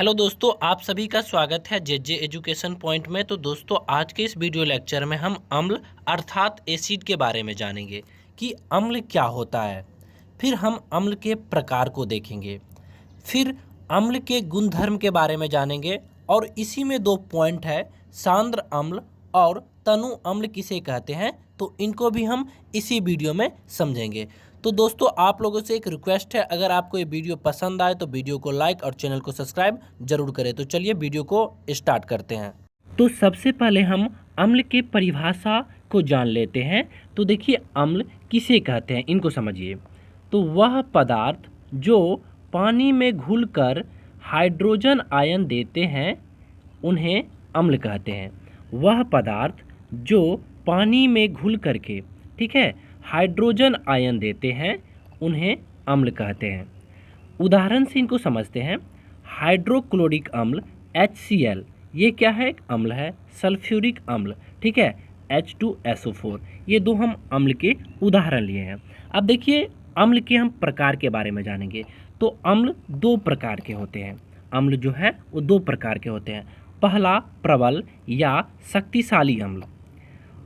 Hello दोस्तों, आप सभी का स्वागत है जे एजुकेशन पॉइंट में। तो दोस्तों, आज के इस वीडियो लेक्चर में हम अम्ल अर्थात एसिड के बारे में जानेंगे कि अम्ल क्या होता है। फिर हम अम्ल के प्रकार को देखेंगे, फिर अम्ल के गुणधर्म के बारे में जानेंगे और इसी में दो पॉइंट है, सांद्र अम्ल और तनु अम्ल किसे कहते हैं, तो इनको भी हम इसी वीडियो में समझेंगे। तो दोस्तों, आप लोगों से एक रिक्वेस्ट है, अगर आपको ये वीडियो पसंद आए तो वीडियो को लाइक और चैनल को सब्सक्राइब जरूर करें। तो चलिए वीडियो को स्टार्ट करते हैं। तो सबसे पहले हम अम्ल की परिभाषा को जान लेते हैं। तो देखिए, अम्ल किसे कहते हैं इनको समझिए। तो वह पदार्थ जो पानी में घुलकर हाइड्रोजन आयन देते हैं उन्हें अम्ल कहते हैं। वह पदार्थ जो पानी में घुल करके, ठीक है, हाइड्रोजन आयन देते हैं उन्हें अम्ल कहते हैं। उदाहरण से इनको समझते हैं। हाइड्रोक्लोरिक अम्ल HCl, ये क्या है? एक अम्ल है। सल्फ्यूरिक अम्ल, ठीक है, H2SO4, ये दो हम अम्ल के उदाहरण लिए हैं। अब देखिए, अम्ल के हम प्रकार के बारे में जानेंगे। तो अम्ल दो प्रकार के होते हैं। अम्ल जो है वो दो प्रकार के होते हैं। पहला प्रबल या शक्तिशाली अम्ल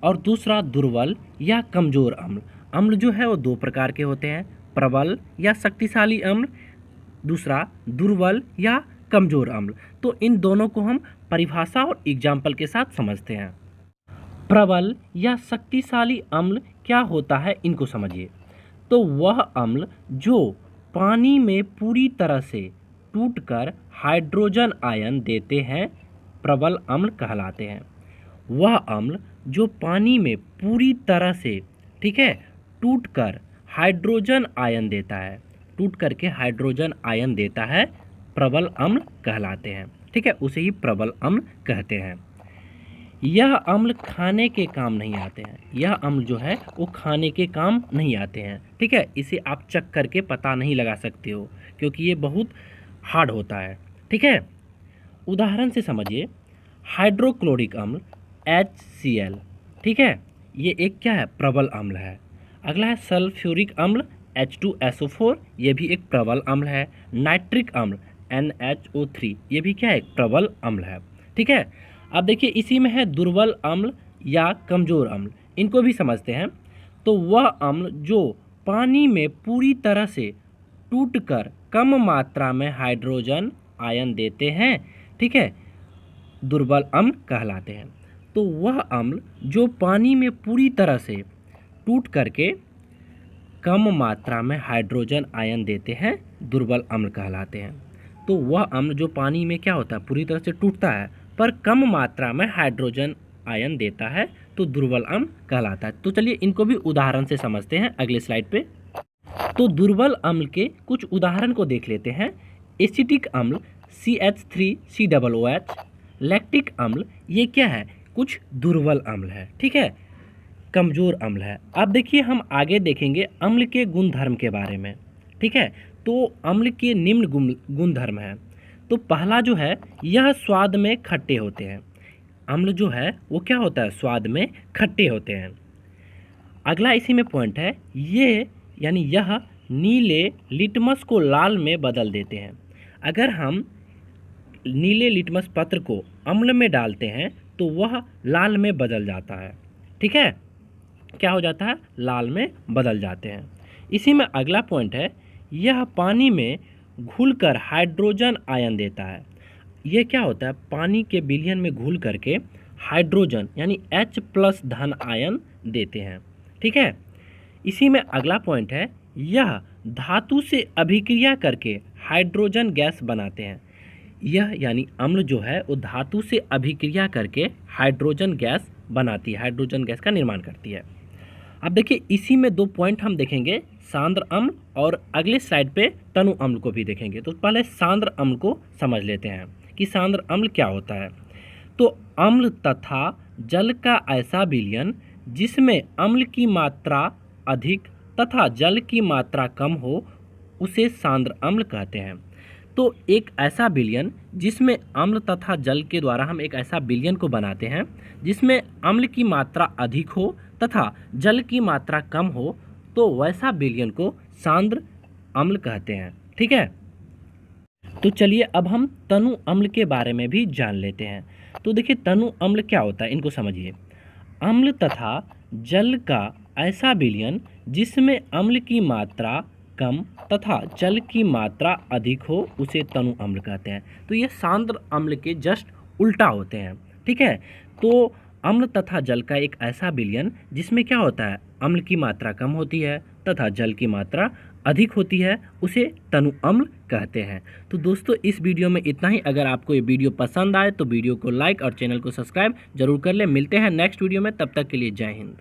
और दूसरा दुर्बल या कमज़ोर अम्ल। अम्ल जो है वो दो प्रकार के होते हैं, प्रबल या शक्तिशाली अम्ल, दूसरा दुर्बल या कमज़ोर अम्ल। तो इन दोनों को हम परिभाषा और एग्जाम्पल के साथ समझते हैं। प्रबल या शक्तिशाली अम्ल क्या होता है इनको समझिए। तो वह अम्ल जो पानी में पूरी तरह से टूटकर हाइड्रोजन आयन देते हैं प्रबल अम्ल कहलाते हैं। वह अम्ल जो पानी में पूरी तरह से, ठीक है, टूटकर हाइड्रोजन आयन देता है, टूट करके हाइड्रोजन आयन देता है, प्रबल अम्ल कहलाते हैं। ठीक है, उसे ही प्रबल अम्ल कहते हैं। यह अम्ल खाने के काम नहीं आते हैं। यह अम्ल जो है वो खाने के काम नहीं आते हैं। ठीक है, इसे आप चख करके पता नहीं लगा सकते हो क्योंकि ये बहुत हार्ड होता है। ठीक है, उदाहरण से समझिए। हाइड्रोक्लोरिक अम्ल HCl, ठीक है, ये एक क्या है? प्रबल अम्ल है। अगला है सल्फ्यूरिक अम्ल H2SO4, ये भी एक प्रबल अम्ल है। नाइट्रिक अम्ल NHO3, ये भी क्या है? एक प्रबल अम्ल है। ठीक है, अब देखिए इसी में है दुर्बल अम्ल या कमज़ोर अम्ल, इनको भी समझते हैं। तो वह अम्ल जो पानी में पूरी तरह से टूटकर कम मात्रा में हाइड्रोजन आयन देते हैं, ठीक है, दुर्बल अम्ल कहलाते हैं। तो वह अम्ल जो पानी में पूरी तरह से टूट करके कम मात्रा में हाइड्रोजन आयन देते हैं दुर्बल अम्ल कहलाते हैं। तो वह अम्ल जो पानी में क्या होता है? पूरी तरह से टूटता है पर कम मात्रा में हाइड्रोजन आयन देता है, तो दुर्बल अम्ल कहलाता है। तो चलिए इनको भी उदाहरण से समझते हैं अगले स्लाइड पे। तो दुर्बल अम्ल के कुछ उदाहरण को देख लेते हैं। एसिटिक अम्ल CH3COOH, लैक्टिक अम्ल, ये क्या है? कुछ दुर्बल अम्ल है। ठीक है, कमज़ोर अम्ल है। अब देखिए, हम आगे देखेंगे अम्ल के गुणधर्म के बारे में। ठीक है, तो अम्ल के निम्न गुणधर्म हैं। तो पहला जो है, यह स्वाद में खट्टे होते हैं। अम्ल जो है वो क्या होता है? स्वाद में खट्टे होते हैं। अगला इसी में पॉइंट है, ये यानी यह नीले लिटमस को लाल में बदल देते हैं। अगर हम नीले लिटमस पत्र को अम्ल में डालते हैं तो वह लाल में बदल जाता है। ठीक है, क्या हो जाता है? लाल में बदल जाते हैं। इसी में अगला पॉइंट है, यह पानी में घुलकर हाइड्रोजन आयन देता है। यह क्या होता है? पानी के विलयन में घुल करके हाइड्रोजन यानी H+ धन आयन देते हैं। ठीक है, इसी में अगला पॉइंट है, यह धातु से अभिक्रिया करके हाइड्रोजन गैस बनाते हैं। यह यानी अम्ल जो है वो धातु से अभिक्रिया करके हाइड्रोजन गैस बनाती है, हाइड्रोजन गैस का निर्माण करती है। अब देखिए, इसी में दो पॉइंट हम देखेंगे, सांद्र अम्ल और अगले स्लाइड पे तनु अम्ल को भी देखेंगे। तो पहले सांद्र अम्ल को समझ लेते हैं कि सांद्र अम्ल क्या होता है। तो अम्ल तथा जल का ऐसा विलयन जिसमें अम्ल की मात्रा अधिक तथा जल की मात्रा कम हो, उसे सांद्र अम्ल कहते हैं। तो एक ऐसा विलयन जिसमें अम्ल तथा जल के द्वारा हम एक ऐसा विलयन को बनाते हैं जिसमें अम्ल की मात्रा अधिक हो तथा जल की मात्रा कम हो, तो वैसा विलयन को सांद्र अम्ल कहते हैं। ठीक है, तो चलिए अब हम तनु अम्ल के बारे में भी जान लेते हैं। तो देखिए तनु अम्ल क्या होता है, इनको समझिए। अम्ल तथा जल का ऐसा विलयन जिसमें अम्ल की मात्रा कम तथा जल की मात्रा अधिक हो उसे तनु अम्ल कहते हैं। तो ये सांद्र अम्ल के जस्ट उल्टा होते हैं, ठीक है। तो अम्ल तथा जल का एक ऐसा विलयन जिसमें क्या होता है, अम्ल की मात्रा कम होती है तथा जल की मात्रा अधिक होती है, उसे तनु अम्ल कहते हैं। तो दोस्तों इस वीडियो में इतना ही। अगर आपको ये वीडियो पसंद आए तो वीडियो को लाइक और चैनल को सब्सक्राइब जरूर कर लें। मिलते हैं नेक्स्ट वीडियो में, तब तक के लिए जय हिंद।